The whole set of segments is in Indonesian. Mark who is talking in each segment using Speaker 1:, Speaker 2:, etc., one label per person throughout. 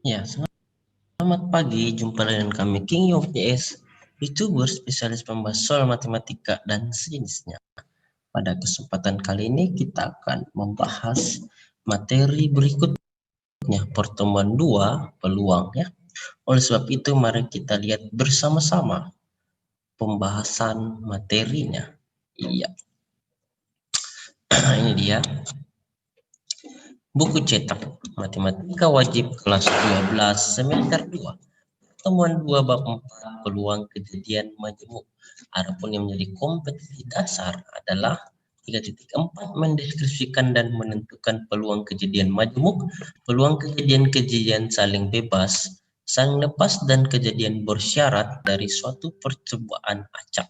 Speaker 1: Ya, selamat pagi. Jumpa dengan kami King of JS, YouTuber spesialis pembahas soal matematika dan sejenisnya. Pada kesempatan kali ini kita akan membahas materi berikutnya, pertemuan 2 peluang ya. Oleh sebab itu mari kita lihat bersama-sama pembahasan materinya. Iya. Ini dia. Buku cetak Matematika Wajib kelas 12 semester 2. Pertemuan 2 bab 4 peluang kejadian majemuk. Adapun yang menjadi kompetensi dasar adalah 3.4 mendeskripsikan dan menentukan peluang kejadian majemuk, peluang kejadian-kejadian saling bebas, saling lepas dan kejadian bersyarat dari suatu percobaan acak.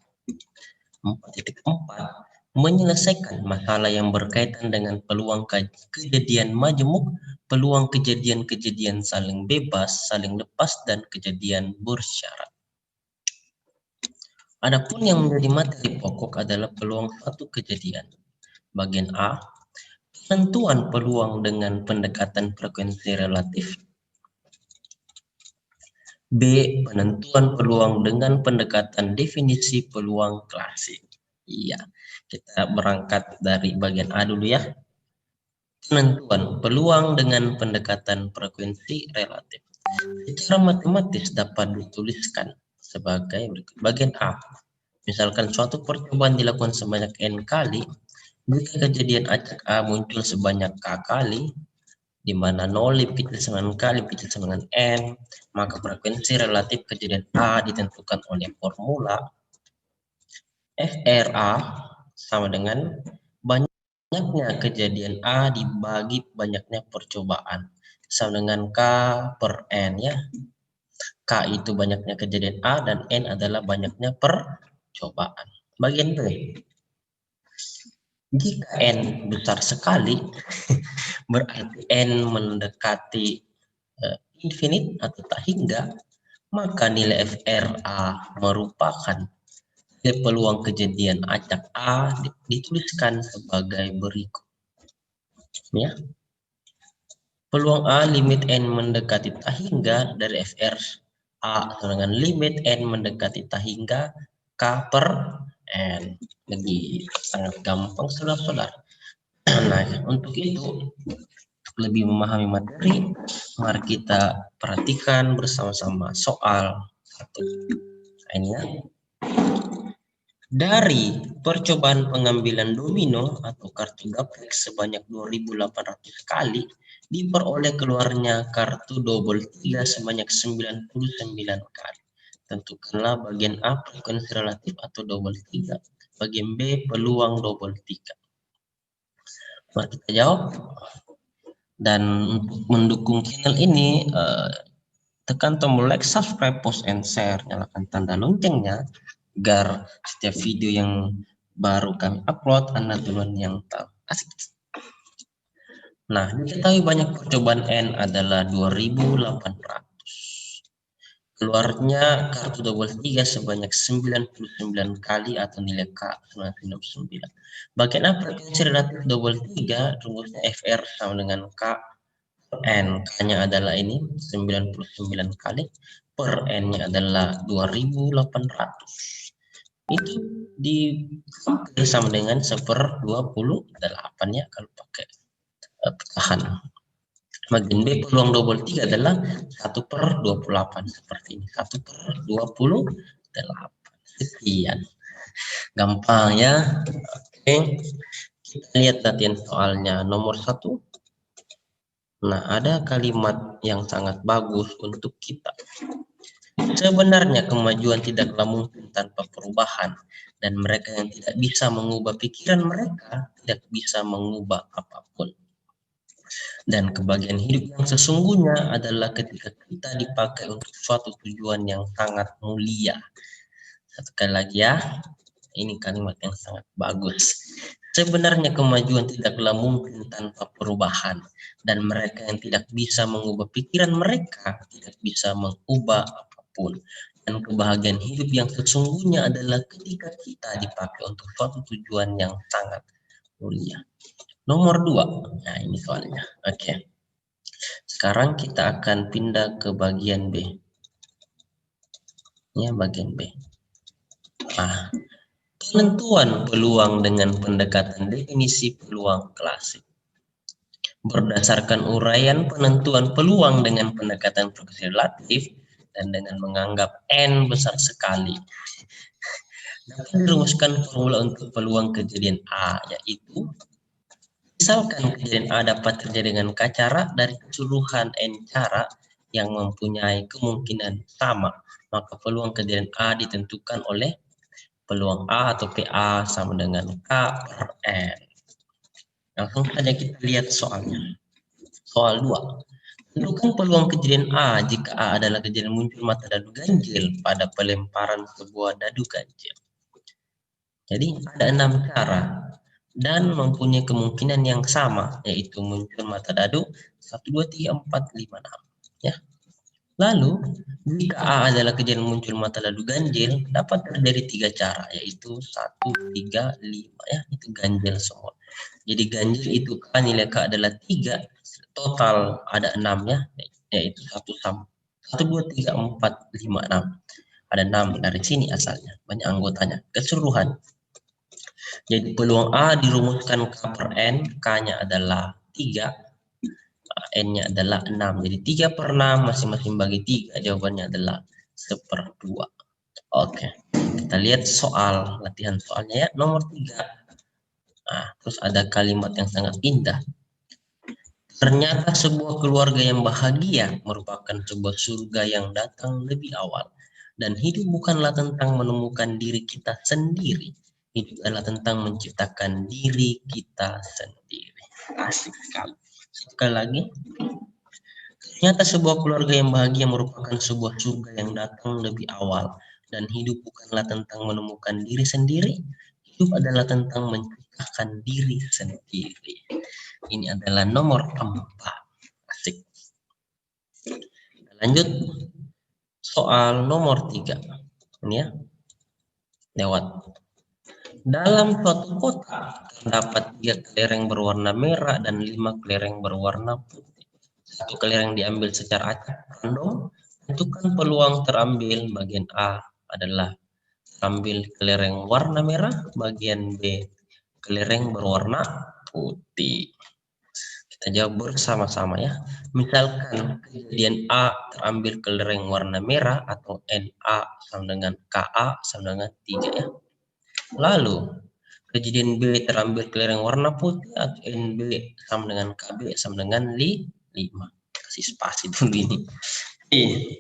Speaker 1: 4.4 menyelesaikan masalah yang berkaitan dengan peluang kejadian majemuk, peluang kejadian-kejadian saling bebas, saling lepas, dan kejadian bersyarat. Adapun yang menjadi materi pokok adalah peluang suatu kejadian. Bagian A, penentuan peluang dengan pendekatan frekuensi relatif. B, penentuan peluang dengan pendekatan definisi peluang klasik. Iya, kita berangkat dari bagian A dulu ya. Penentuan peluang dengan pendekatan frekuensi relatif. Secara matematis dapat dituliskan sebagai berikut. Bagian A, misalkan suatu percobaan dilakukan sebanyak N kali, jika kejadian acak A muncul sebanyak K kali, di mana 0 dipikir dengan K dipikir dengan N, maka frekuensi relatif kejadian A ditentukan oleh formula FRA sama dengan banyaknya kejadian A dibagi banyaknya percobaan sama dengan K per N ya. K itu banyaknya kejadian A dan N adalah banyaknya percobaan. Bagian B, jika N besar sekali berarti N mendekati infinite atau tak hingga, maka nilai FRA merupakan peluang kejadian acak A dituliskan sebagai berikut. Ya. Peluang A limit N mendekati tak hingga dari FR A dengan limit N mendekati tak hingga K per N. Begitu, sangat gampang saudara-saudara. Nah, untuk itu lebih memahami materi, mari kita perhatikan bersama-sama soal 1. Ini ya. Dari percobaan pengambilan domino atau kartu gaplek sebanyak 2.800 kali, diperoleh keluarnya kartu double 3 sebanyak 99 kali. Tentukanlah bagian A frekuensi relatif atau double 3, bagian B peluang double 3. Mari kita jawab. Dan untuk mendukung channel ini, tekan tombol like, subscribe, post, and share, nyalakan tanda loncengnya agar setiap video yang baru kami upload Anda duluan yang tahu. Asik. Nah, diketahui banyak percobaan N adalah 2.800. Keluarnya kartu double 3 sebanyak 99 kali atau nilai K 99. Bagian A frekuensi relatif double 3, rumusnya FR sama dengan K N. K-nya adalah ini 99 kali, per N-nya adalah 2.800. Itu sama dengan 1/28 ya kalau pakai pecahan. Bagian B peluang double 3 adalah 1/28 seperti ini, 1/28. Sekian. Gampang ya. Oke. Kita lihat latihan soalnya nomor 1. Nah, ada kalimat yang sangat bagus untuk kita. Sebenarnya kemajuan tidaklah mungkin tanpa perubahan, dan mereka yang tidak bisa mengubah pikiran mereka tidak bisa mengubah apapun. Dan kebahagiaan hidup yang sesungguhnya adalah ketika kita dipakai untuk suatu tujuan yang sangat mulia. Satu kali lagi ya, ini kalimat yang sangat bagus. Sebenarnya kemajuan tidaklah mungkin tanpa perubahan, dan mereka yang tidak bisa mengubah pikiran mereka tidak bisa mengubah apapun. Dan kebahagiaan hidup yang sesungguhnya adalah ketika kita dipakai untuk suatu tujuan yang sangat mulia. Nomor 2. Nah, ini soalnya. Oke. Sekarang kita akan pindah ke bagian B. Ya, bagian B. Nah, penentuan peluang dengan pendekatan definisi peluang klasik. Berdasarkan uraian penentuan peluang dengan pendekatan progresi relatif dan dengan menganggap N besar sekali, dapat dirumuskan formula untuk peluang kejadian A, yaitu misalkan kejadian A dapat terjadi dengan K cara dari keseluruhan N cara yang mempunyai kemungkinan sama, maka peluang kejadian A ditentukan oleh peluang A atau PA sama dengan K per N. Langsung saja kita lihat soalnya. Soal 2. Tentukan peluang kejadian A jika A adalah kejadian muncul mata dadu ganjil pada pelemparan sebuah dadu ganjil. Jadi ada 6 cara dan mempunyai kemungkinan yang sama, yaitu muncul mata dadu 1, 2, 3, 4, 5, 6. Ya. Lalu, jika A adalah kejadian muncul mata dadu ganjil, dapat terjadi 3 cara, yaitu 1, 3, 5. Ya, itu ganjil semua. Jadi ganjil itu kan nilai K adalah 3, total ada 6 ya, yaitu 1, 2, 3, 4, 5, 6. Ada 6 dari sini asalnya, banyak anggotanya, keseluruhan. Jadi peluang A dirumuskan K per N, K-nya adalah 3, N-nya adalah 6. Jadi 3 per 6 masing-masing bagi 3, jawabannya adalah 1/2. Oke, kita lihat soal, latihan soalnya ya, nomor 3. Nah, terus ada kalimat yang sangat indah. Ternyata sebuah keluarga yang bahagia merupakan sebuah surga yang datang lebih awal. Dan hidup bukanlah tentang menemukan diri kita sendiri. Hidup adalah tentang menciptakan diri kita sendiri. Asik sekali. Sekali lagi. Ternyata sebuah keluarga yang bahagia merupakan sebuah surga yang datang lebih awal. Dan hidup bukanlah tentang menemukan diri sendiri. Hidup adalah tentang menciptakan diri sendiri. Ini adalah nomor 4. Asik. Kita lanjut. Soal nomor 3. Ini ya. Lewat. Dalam suatu kotak terdapat 3 kelereng berwarna merah dan 5 kelereng berwarna putih. 1 kelereng diambil secara acak random. Tentukan peluang terambil. Bagian A adalah ambil kelereng warna merah, bagian B kelereng berwarna putih. Kita jawab bersama-sama ya. Misalkan kejadian A terambil kelereng warna merah atau NA sama dengan KA sama dengan 3 ya. Lalu kejadian B terambil kelereng warna putih atau NB sama dengan KB sama dengan 5. Kasih spasi dulu ini.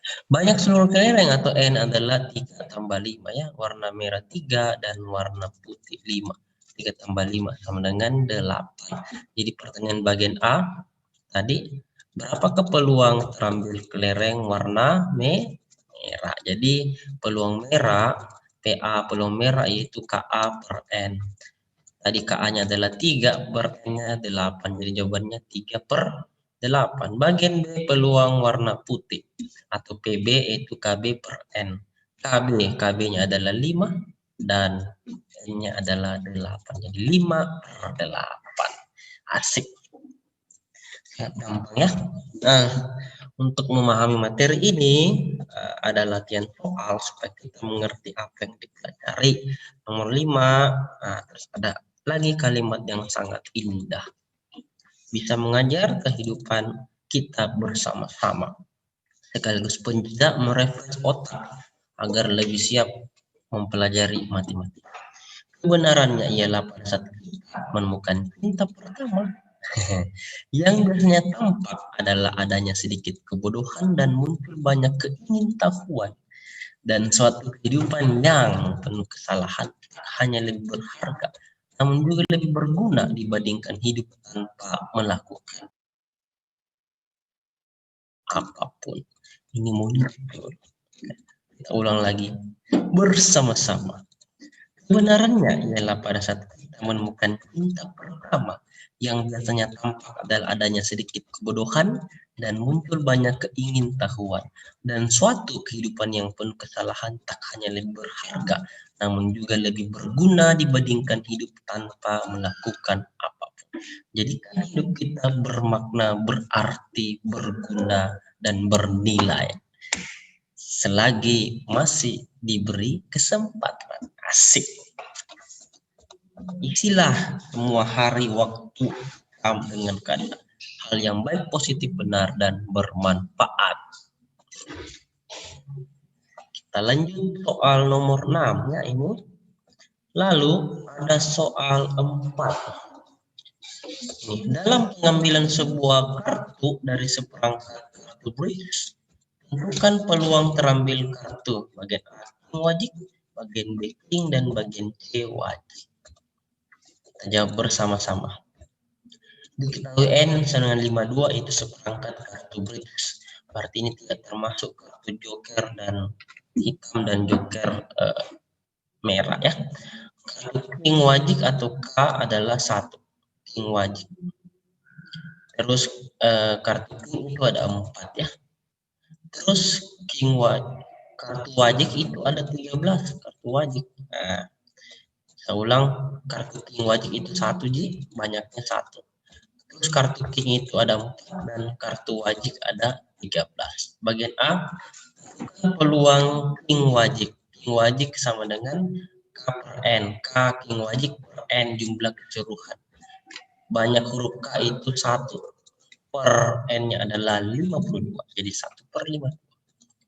Speaker 1: Banyak seluruh kelereng atau N adalah 3 tambah 5 ya. Warna merah 3 dan warna putih 5. 3 tambah 5 sama dengan 8. Jadi pertanyaan bagian A tadi, berapakah peluang terambil kelereng warna merah? Jadi peluang merah, PA peluang merah yaitu KA per N. Tadi KA-nya adalah 3, berarti 8. Jadi jawabannya 3 per 8. Bagian B peluang warna putih atau PB yaitu KB per N. KB-nya adalah 5 dan N-nya adalah 8. Jadi 5 per 8. Asik. Gampang ya. Nah, untuk memahami materi ini ada latihan soal supaya kita mengerti apa yang dipelajari. Nomor 5, terus ada lagi kalimat yang sangat indah. Bisa mengajar kehidupan kita bersama-sama. Sekaligus pun juga merefresh otak agar lebih siap mempelajari matematika. Kebenarannya ialah pada saat kita menemukan cinta pertama, yang biasanya tampak adalah adanya sedikit kebodohan dan muncul banyak keingintahuan. Dan suatu kehidupan yang penuh kesalahan hanya lebih berharga, namun juga lebih berguna dibandingkan hidup tanpa melakukan apapun. Ini muncul. Kita ulang lagi bersama-sama. Kebenarannya ialah pada saat kita menemukan cinta pertama, yang biasanya tampak adalah adanya sedikit kebodohan dan muncul banyak keingintahuan. Dan suatu kehidupan yang penuh kesalahan tak hanya lebih berharga, namun juga lebih berguna dibandingkan hidup tanpa melakukan apapun. Jadikan hidup kita bermakna, berarti, berguna, dan bernilai selagi masih diberi kesempatan. Asik. Isilah semua hari waktu kamu dengan hal yang baik, positif, benar, dan bermanfaat. Kita lanjut soal nomor 6 ya ini. Lalu ada soal 4. Dalam pengambilan sebuah kartu dari seperangkat kartu bridge, tentukan peluang terambil kartu bagian A wajib, bagian B king, dan bagian C wajib. Kita jawab bersama-sama. Diketahui N sama dengan 52 itu seperangkat kartu bridge. Berarti ini tidak termasuk kartu joker dan hitam dan joker merah ya. Kartu king wajib atau K adalah 1. King wajib. Terus kartu king itu ada 4 ya. Terus king wajib. Kartu wajib itu ada 13 kartu wajib. Nah, saya ulang, kartu king wajib itu 1 Ji, banyaknya 1. Terus kartu king itu ada 4 dan kartu wajib ada 13. Bagian A, peluang king wajib. King wajib sama dengan K per N. K king wajib per N jumlah keseluruhan. Banyak huruf K itu 1. Per N-nya adalah 52. Jadi 1 per 5.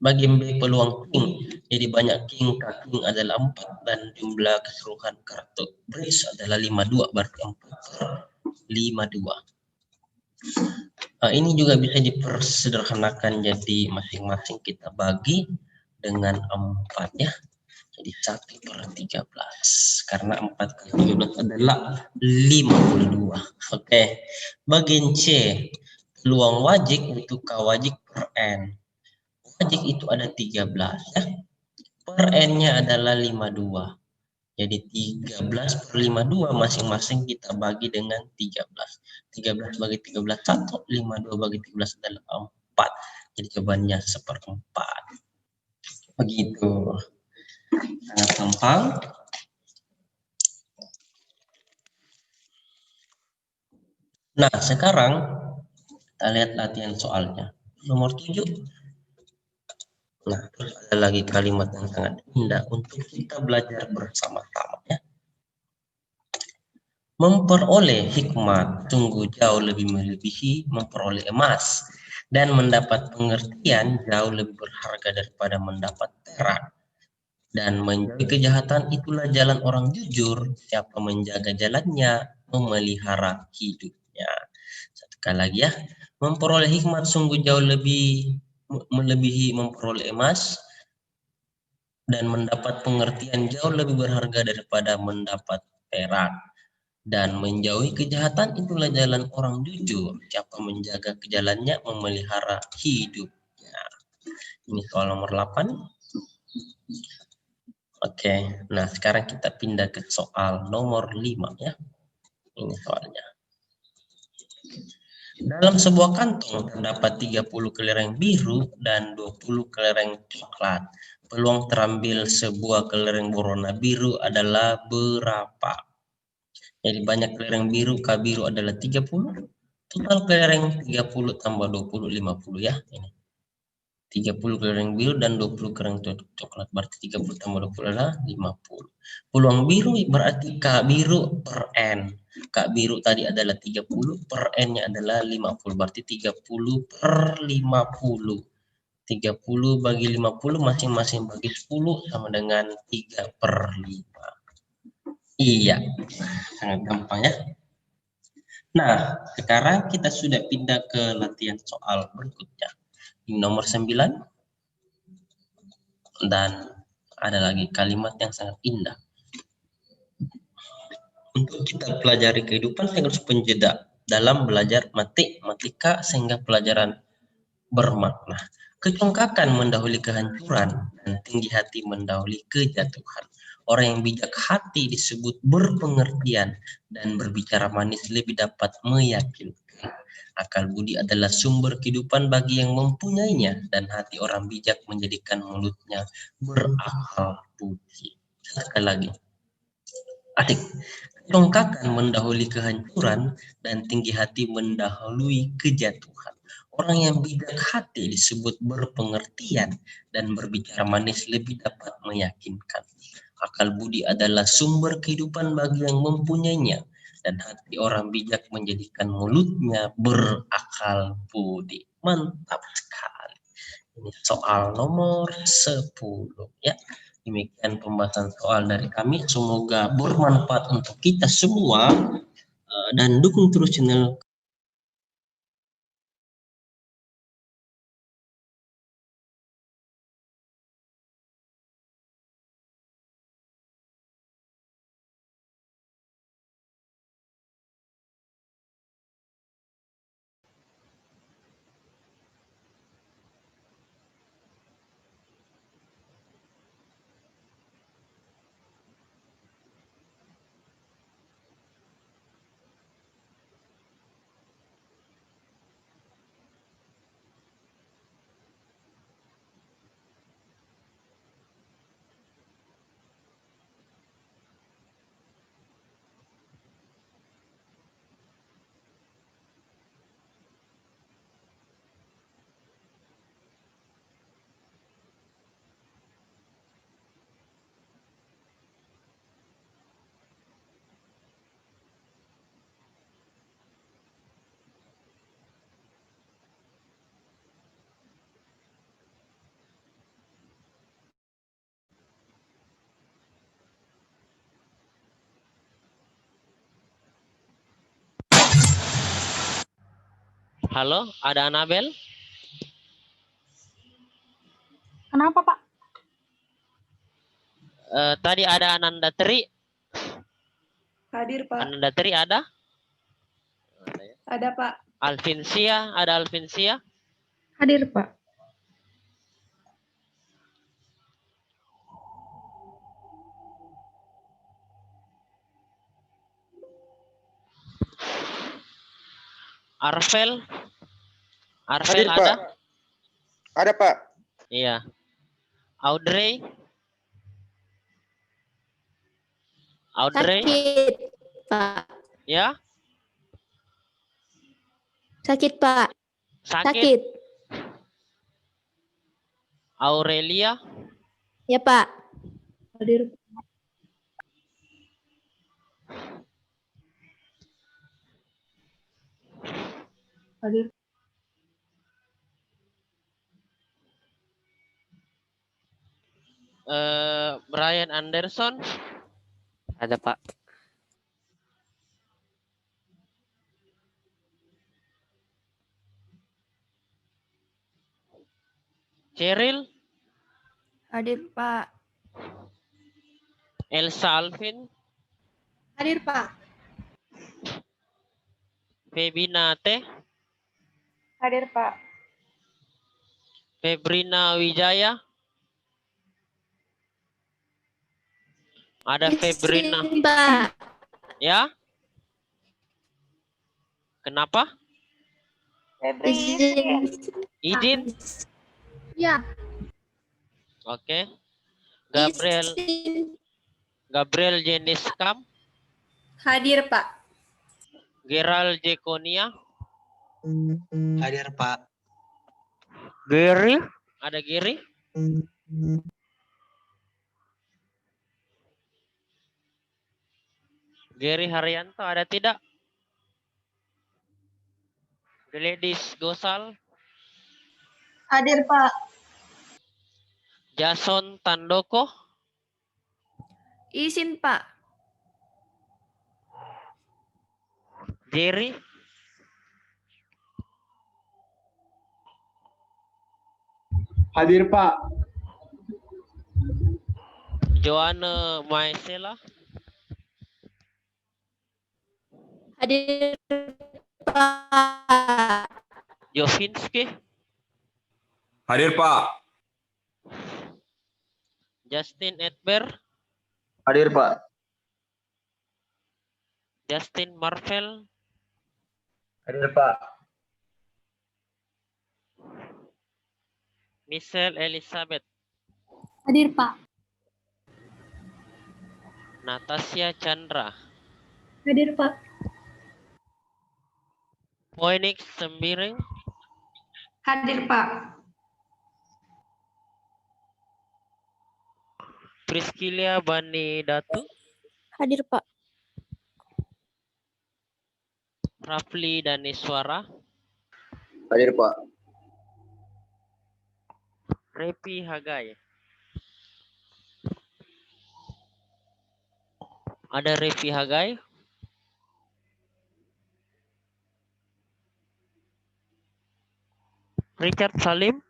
Speaker 1: Bagian B peluang king. Jadi banyak king, king adalah 4 dan jumlah keseluruhan kartu bridge adalah 52. Berarti 4 per 52. Ini juga bisa dipersederhanakan jadi masing-masing kita bagi dengan 4 ya. Jadi 1 per 13. Karena 4 kali 13 adalah 52. Oke. Bagian C. Peluang wajib itu K wajib per N. Wajib itu ada 13 ya. Per N-nya adalah 52. Jadi 13 per 52 masing-masing kita bagi dengan 13. 13 bagi 13 1, 52 bagi 13 adalah 4. Jadi jawabannya 1/4. Begitu. Sangat gampang. Nah, sekarang kita lihat latihan soalnya. Nomor 7. Nah, terus ada lagi kalimat yang sangat indah untuk kita belajar bersama-sama ya. Memperoleh hikmat sungguh jauh lebih melebihi memperoleh emas, dan mendapat pengertian jauh lebih berharga daripada mendapat perak. Dan menjauhi kejahatan itulah jalan orang jujur, siapa menjaga jalannya memelihara hidupnya. Satu kali lagi ya, memperoleh hikmat sungguh jauh lebih melebihi memperoleh emas, dan mendapat pengertian jauh lebih berharga daripada mendapat perak. Dan menjauhi kejahatan itulah jalan orang jujur, siapa menjaga jalannya memelihara hidupnya. Ini soal nomor 8. Oke, nah sekarang kita pindah ke soal nomor 5 ya. Ini soalnya. Dalam sebuah kantong terdapat 30 kelereng biru dan 20 kelereng coklat. Peluang terambil sebuah kelereng berwarna biru adalah berapa? Jadi banyak kelereng biru, K biru adalah 30. Total kelereng 30 tambah 20, 50 ya. Ini 30 kelereng biru dan 20 kelereng coklat. Berarti 30 tambah 20 adalah 50. Peluang biru berarti K biru per N. K biru tadi adalah 30, per N-nya adalah 50. Berarti 30 per 50. 30 bagi 50 masing-masing bagi 10 sama dengan 3 per 5. Iya, sangat gampang ya. Nah, sekarang kita sudah pindah ke latihan soal berikutnya. Di nomor 9. Dan ada lagi kalimat yang sangat indah. Untuk kita pelajari kehidupan harus penjeda dalam belajar matematika sehingga pelajaran bermakna. Kecongkakan mendahului kehancuran dan tinggi hati mendahului kejatuhan. Orang yang bijak hati disebut berpengertian dan berbicara manis lebih dapat meyakinkan. Akal budi adalah sumber kehidupan bagi yang mempunyainya, dan hati orang bijak menjadikan mulutnya berakal budi. Sekali lagi. Adik, Ketongkakan mendahului kehancuran dan tinggi hati mendahului kejatuhan. Orang yang bijak hati disebut berpengertian dan berbicara manis lebih dapat meyakinkan. Akal budi adalah sumber kehidupan bagi yang mempunyainya, dan hati orang bijak menjadikan mulutnya berakal budi. Mantap sekali. Ini soal nomor 10 ya. Demikian pembahasan soal dari kami. Semoga bermanfaat untuk kita semua, dan dukung terus channel.
Speaker 2: Halo, ada Anabel?
Speaker 3: Kenapa, Pak?
Speaker 2: Tadi ada Ananda Tri.
Speaker 3: Hadir, Pak.
Speaker 2: Ananda Tri ada?
Speaker 3: Ada, Pak.
Speaker 2: Alvinsia, ada Alvinsia?
Speaker 3: Hadir, Pak.
Speaker 2: Arvel? Arvel
Speaker 4: Hadir,
Speaker 2: ada?
Speaker 4: Pak. Ada, Pak.
Speaker 2: Iya. Audrey? Audrey?
Speaker 5: Sakit, Pak.
Speaker 2: Ya?
Speaker 5: Sakit, Pak.
Speaker 2: Sakit?
Speaker 5: Sakit.
Speaker 2: Aurelia?
Speaker 5: Ya, Pak.
Speaker 3: Hadir. Hadir.
Speaker 2: Brian Anderson?
Speaker 6: Ada, Pak.
Speaker 2: Cheryl?
Speaker 5: Hadir, Pak.
Speaker 2: Elsa Alvin?
Speaker 5: Hadir, Pak.
Speaker 2: Febina Teh?
Speaker 3: Hadir, Pak.
Speaker 2: Febrina Wijaya? Ada Febrina.
Speaker 5: Izin, Pak.
Speaker 2: Ya? Kenapa?
Speaker 5: Izin.
Speaker 2: Izin?
Speaker 5: Ya.
Speaker 2: Oke. Gabriel
Speaker 5: Izin.
Speaker 2: Gabriel Jenis Kam?
Speaker 5: Hadir, Pak.
Speaker 2: Geral Jekonia?
Speaker 7: Hadir, Pak.
Speaker 2: Gary? Ada Gary? Gary Haryanto ada tidak? Gladys Gosal?
Speaker 3: Hadir, Pak.
Speaker 2: Jason Tandoko?
Speaker 5: Izin, Pak.
Speaker 2: Jerry?
Speaker 4: Hadir, Pak.
Speaker 2: Joanne Maesela?
Speaker 5: Hadir, Pak.
Speaker 2: Jovinski?
Speaker 4: Hadir, Pak.
Speaker 2: Justin Edber?
Speaker 4: Hadir, Pak.
Speaker 2: Justin Marvel?
Speaker 4: Hadir, Pak.
Speaker 2: Michelle Elizabeth?
Speaker 5: Hadir, Pak.
Speaker 2: Natasha Chandra?
Speaker 5: Hadir, Pak.
Speaker 2: Poenix Sembiring.
Speaker 3: Hadir, Pak.
Speaker 2: Priscilia Bani Datu.
Speaker 5: Hadir, Pak.
Speaker 2: Rafli Daniswara.
Speaker 4: Hadir Pak.
Speaker 2: Repi Hagai. Ada Repi Hagai. Richard Salim.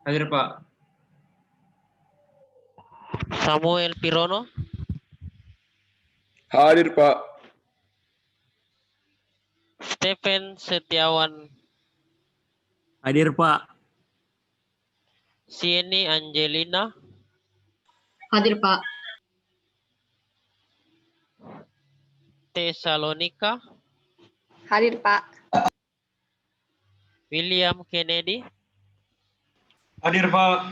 Speaker 4: Hadir Pak.
Speaker 2: Samuel Pirono.
Speaker 4: Hadir Pak.
Speaker 2: Stephen Setiawan.
Speaker 8: Hadir Pak.
Speaker 2: Sieni Angelina.
Speaker 3: Hadir, Pak.
Speaker 2: Tesalonika.
Speaker 5: Hadir, Pak.
Speaker 2: William Kennedy.
Speaker 4: Hadir Pak.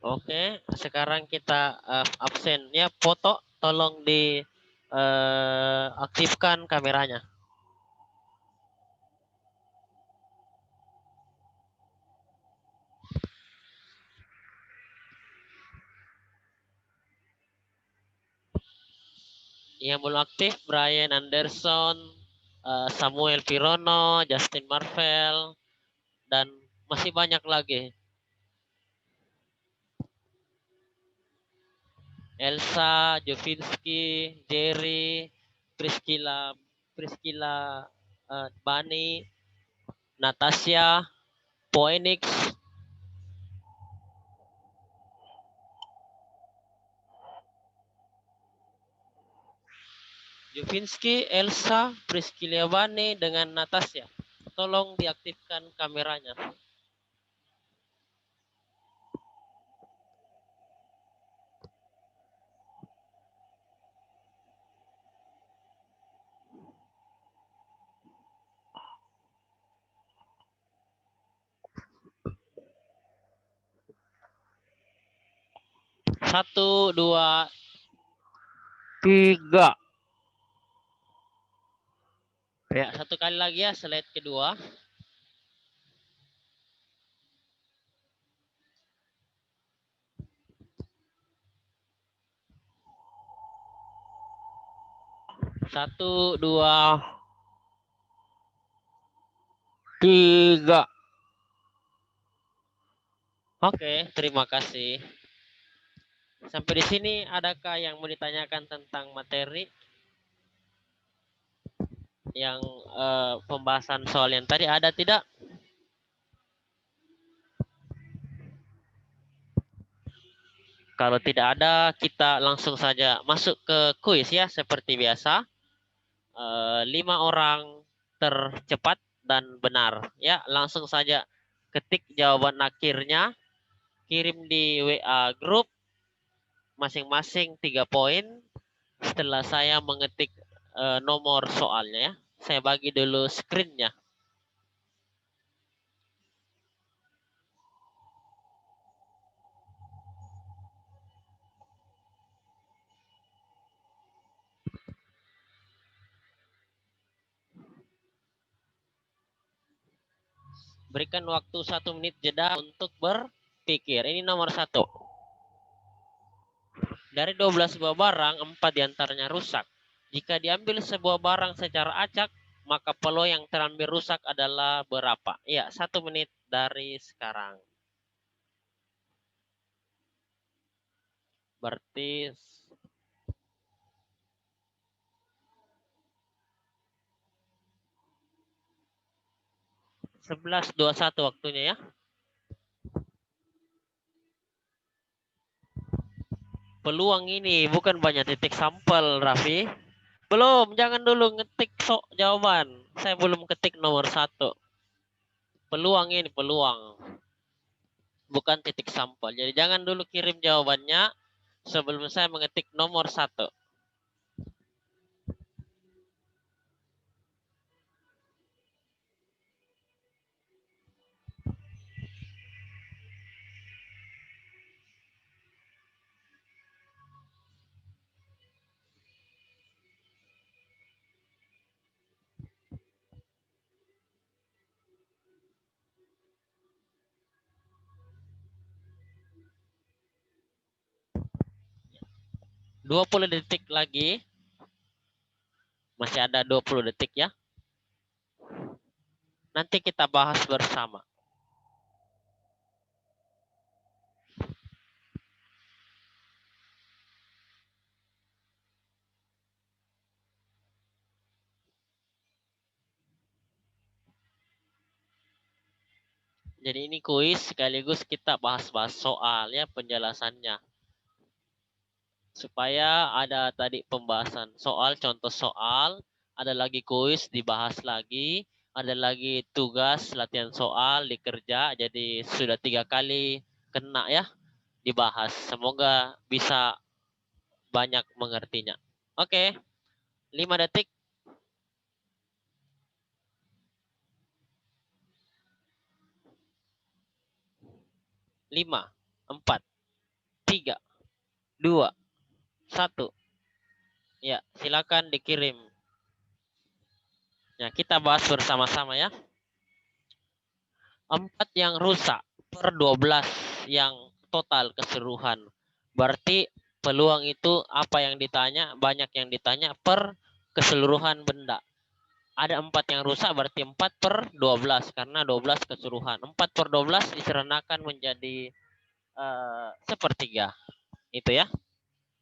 Speaker 2: Oke, sekarang kita absen ya. Foto tolong di aktifkan kameranya. Yang belum aktif Brian Anderson, Samuel Pirono, Justin Marvel, dan masih banyak lagi. Elsa, Jovinski, Jerry, Priscilla Bani, Natasha, Poenix, Jovinski, Elsa, Priscilla Bani dengan Natasha. Tolong diaktifkan kameranya. Satu, dua, tiga. Ya, satu kali lagi ya, slide kedua. Satu, dua, tiga. Oke, terima kasih. Sampai di sini adakah yang mau ditanyakan tentang materi yang pembahasan soal yang tadi ada tidak? Kalau tidak ada, kita langsung saja masuk ke kuis ya, seperti biasa. 5 orang tercepat dan benar. Ya, langsung saja ketik jawaban akhirnya, kirim di WA grup masing-masing 3 poin. Setelah saya mengetik nomor soalnya ya. Saya bagi dulu screen-nya. Berikan waktu 1 menit jeda untuk berpikir. Ini nomor 1. Dari 12 buah barang, 4 diantaranya rusak. Jika diambil sebuah barang secara acak, maka peluang yang terambil rusak adalah berapa? Ya, 1 menit dari sekarang. Berarti 11.21 waktunya ya. Peluang ini bukan banyak titik sampel, Raffi. Belum, jangan dulu ngetik jawaban. Saya belum ketik nomor 1. Peluang ini, peluang. Bukan titik sampel. Jadi jangan dulu kirim jawabannya sebelum saya mengetik nomor 1. 20 detik lagi. Masih ada 20 detik ya. Nanti kita bahas bersama. Jadi ini kuis sekaligus kita bahas-bahas soal ya penjelasannya. Supaya ada tadi pembahasan soal, contoh soal, ada lagi kuis dibahas lagi, ada lagi tugas latihan soal dikerja. Jadi sudah 3 kali kena ya dibahas. Semoga bisa banyak mengertinya. Oke, 5 detik. 5, 4, 3, 2, 1. Ya, silakan dikirim. Ya, kita bahas bersama-sama ya. 4 yang rusak per 12 yang total keseluruhan. Berarti peluang itu apa yang ditanya, banyak yang ditanya per keseluruhan benda. Ada 4 yang rusak berarti 4 per 12 karena 12 keseluruhan. 4 per 12 diseranakan menjadi sepertiga. Itu ya.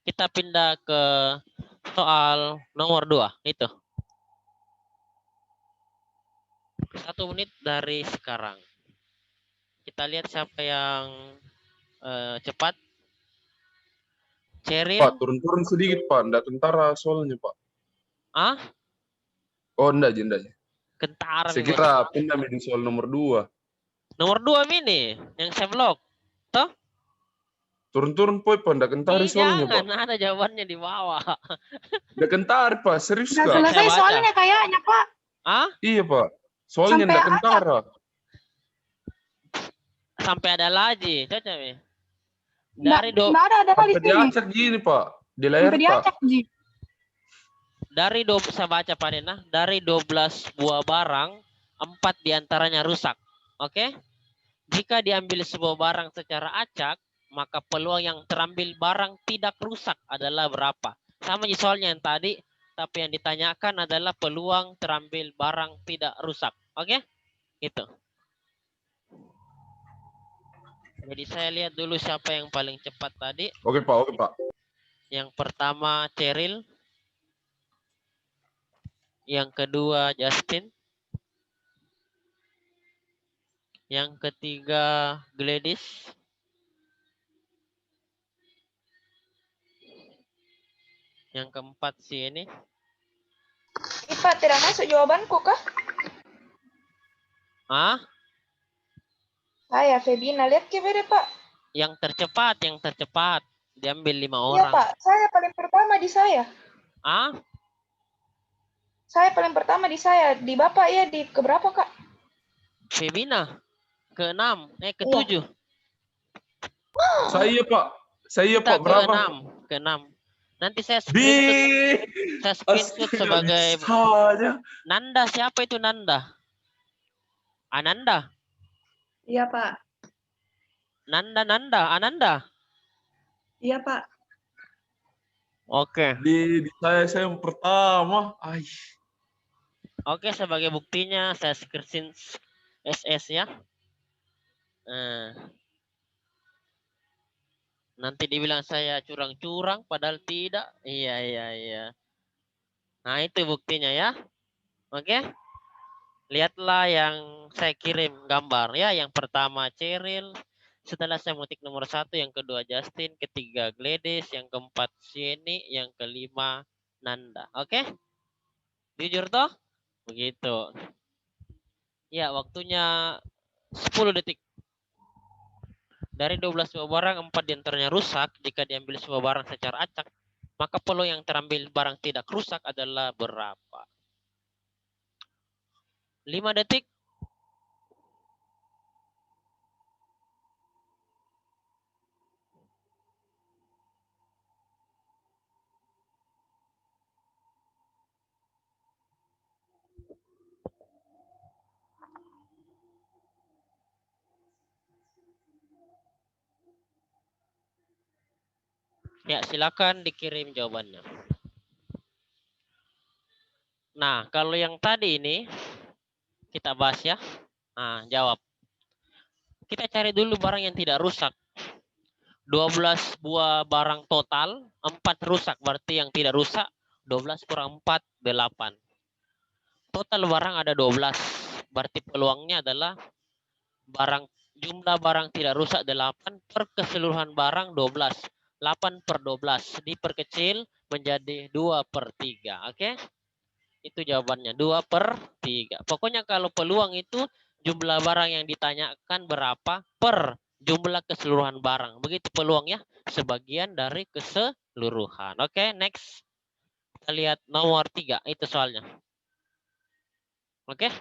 Speaker 2: Kita pindah ke soal nomor 2. Itu. 1 menit dari sekarang. Kita lihat siapa yang cepat. Cheryl.
Speaker 9: Pak, turun-turun sedikit, Pak. Nggak tentara soalnya, Pak.
Speaker 2: Ah?
Speaker 9: Oh, enggak.
Speaker 2: Kentara
Speaker 9: Saya
Speaker 2: nih, bos.
Speaker 9: kira pindah di soal nomor 2.
Speaker 2: Nomor 2 mini yang saya blok. Toh?
Speaker 9: Turun-turun, Pak. Nggak kentari soalnya, Pak.
Speaker 2: Jangan, ada jawabannya di bawah.
Speaker 9: Nggak kentari, Pak. Serius,
Speaker 3: Udah
Speaker 9: Kak?
Speaker 3: selesai
Speaker 2: Saya baca.
Speaker 3: soalnya kayaknya, Pak.
Speaker 2: Ah?
Speaker 9: Iya, Pak. Soalnya
Speaker 3: Sampai
Speaker 9: nggak kentara.
Speaker 2: Sampai ada lagi. Coba nih. Dari
Speaker 3: Nggak ada kali
Speaker 9: Sampai
Speaker 3: sini.
Speaker 9: diacak gini, Pak. Di layar,
Speaker 3: Sampai
Speaker 9: Pak.
Speaker 3: diacak, Ji.
Speaker 2: dari saya baca Pak Nena, dari 12 buah barang, 4 diantaranya rusak. Oke? Jika diambil sebuah barang secara acak, maka peluang yang terambil barang tidak rusak adalah berapa? Sama soalnya yang tadi, tapi yang ditanyakan adalah peluang terambil barang tidak rusak. Oke? Itu. Jadi saya lihat dulu siapa yang paling cepat tadi.
Speaker 9: Oke, Pak.
Speaker 2: Yang pertama Cheryl. Yang kedua Justin. Yang ketiga Gladys. Yang keempat si ini.
Speaker 5: Pak, tidak masuk jawabanku kah?
Speaker 2: Ah?
Speaker 5: Saya, Febina. Lihat ke beda, Pak.
Speaker 2: Yang tercepat. Diambil 5
Speaker 5: Iya,
Speaker 2: orang.
Speaker 5: Pak. Saya paling pertama di saya.
Speaker 2: Ah?
Speaker 5: Saya paling pertama di saya. Di Bapak ya, di keberapa, Kak?
Speaker 2: Femina. Ke-6. Ke-7.
Speaker 9: Saya, Pak.
Speaker 2: Kita
Speaker 9: Berapa?
Speaker 2: ke-6. Nanti saya
Speaker 9: Di.
Speaker 2: screenshot sebagai
Speaker 9: Astaga.
Speaker 2: Nanda. Siapa itu Nanda? Ananda.
Speaker 3: Iya, Pak.
Speaker 2: Ananda.
Speaker 3: Iya, Pak.
Speaker 2: Oke.
Speaker 9: Di saya yang pertama.
Speaker 2: Oke, sebagai buktinya saya screenshot SS ya. Nanti dibilang saya curang-curang padahal tidak. Iya. Nah, itu buktinya ya. Oke. Lihatlah yang saya kirim gambar ya. Yang pertama Cheryl. Setelah saya mengetik nomor 1, yang kedua Justin, ketiga Gladys, yang keempat Sieni, yang kelima Nanda. Oke? Jujur toh? Begitu. Ya, waktunya 10 detik. Dari 12 buah barang, 4 diantaranya rusak. Jika diambil sebuah barang secara acak, maka peluang yang terambil barang tidak rusak adalah berapa? 5 detik. Ya, silakan dikirim jawabannya. Nah, kalau yang tadi ini kita bahas ya. Nah, jawab. Kita cari dulu barang yang tidak rusak. 12 buah barang total, 4 rusak. Berarti yang tidak rusak 12 kurang 4, 8. Total barang ada 12. Berarti peluangnya adalah jumlah barang tidak rusak 8 per keseluruhan barang 12. 8 per 12 diperkecil menjadi 2 per 3. Oke? Itu jawabannya 2 per 3. Pokoknya kalau peluang itu jumlah barang yang ditanyakan berapa per jumlah keseluruhan barang. Begitu peluang ya. Sebagian dari keseluruhan. Oke, next. Kita lihat nomor 3. Itu soalnya. Oke.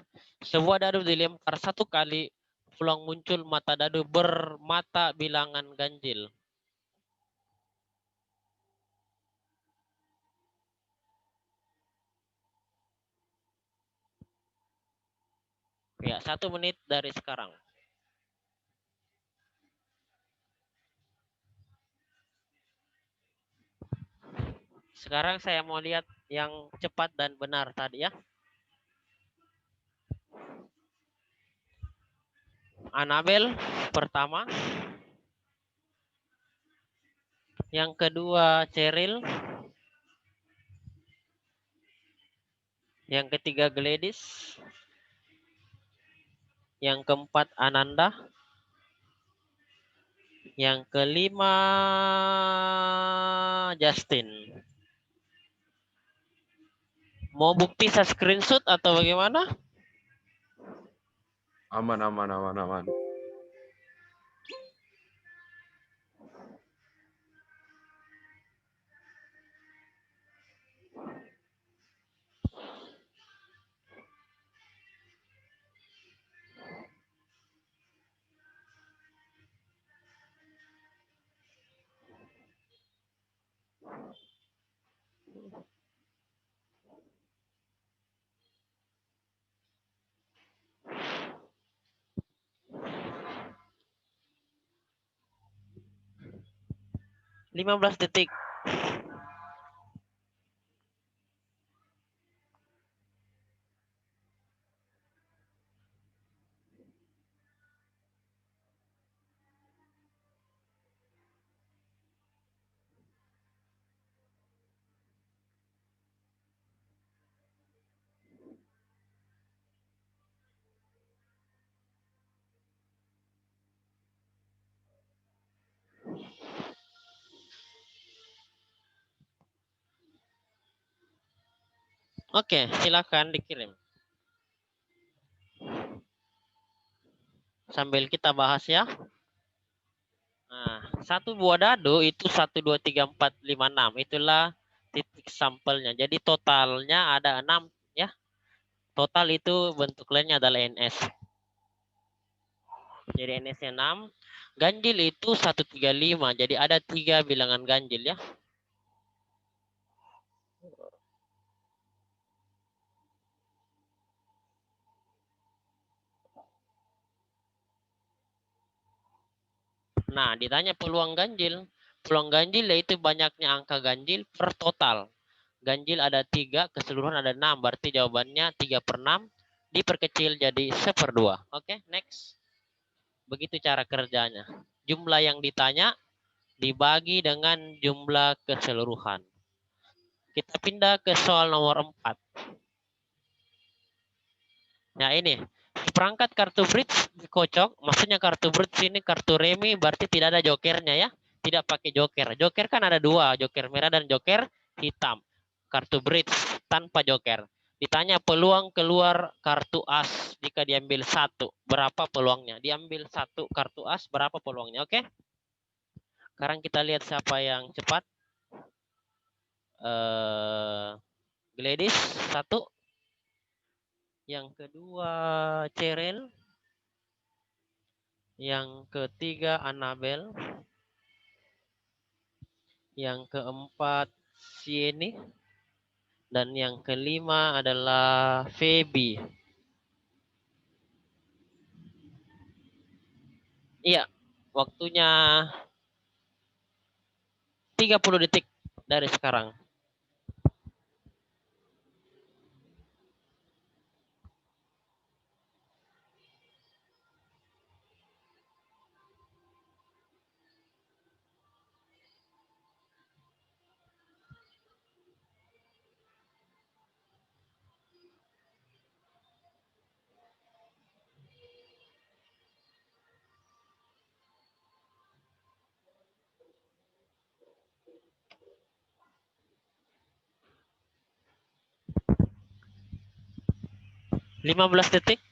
Speaker 2: Sebuah dadu dilempar 1 kali, peluang muncul mata dadu bermata bilangan ganjil. Ya, 1 menit dari sekarang. Sekarang saya mau lihat yang cepat dan benar tadi ya. Anabel pertama. Yang kedua Cheryl. Yang ketiga Gladys. Yang keempat Ananda. Yang kelima Justin. Mau bukti saya screenshot atau bagaimana?
Speaker 9: Aman, aman, aman, aman.
Speaker 2: Lima belas detik. Oke, silakan dikirim. Sambil kita bahas ya. Nah, 1 buah dadu itu 1, 2, 3, 4, 5, 6. Itulah titik sampelnya. Jadi totalnya ada 6 ya. Total itu bentuk lainnya adalah NS. Jadi NS-nya 6. Ganjil itu 135. Jadi ada 3 bilangan ganjil ya. Nah, ditanya peluang ganjil. Peluang ganjil yaitu banyaknya angka ganjil per total. Ganjil ada 3, keseluruhan ada 6. Berarti jawabannya 3 per 6 diperkecil jadi 1/2. Oke, next. Begitu cara kerjanya. Jumlah yang ditanya dibagi dengan jumlah keseluruhan. Kita pindah ke soal nomor 4. Nah ini, perangkat kartu bridge dikocok. Maksudnya kartu bridge ini kartu remi berarti tidak ada jokernya ya. Tidak pakai joker. Joker kan ada 2, joker merah dan joker hitam. Kartu bridge tanpa joker. Ditanya peluang keluar kartu as jika diambil 1. Berapa peluangnya? Diambil 1 kartu as, berapa peluangnya? Oke. Sekarang kita lihat siapa yang cepat. Gladys 1. Yang kedua Cheryl. Yang ketiga Annabel. Yang keempat Sieni. Dan yang kelima adalah Feby. Iya, waktunya 30 detik dari sekarang. Lima belas detik.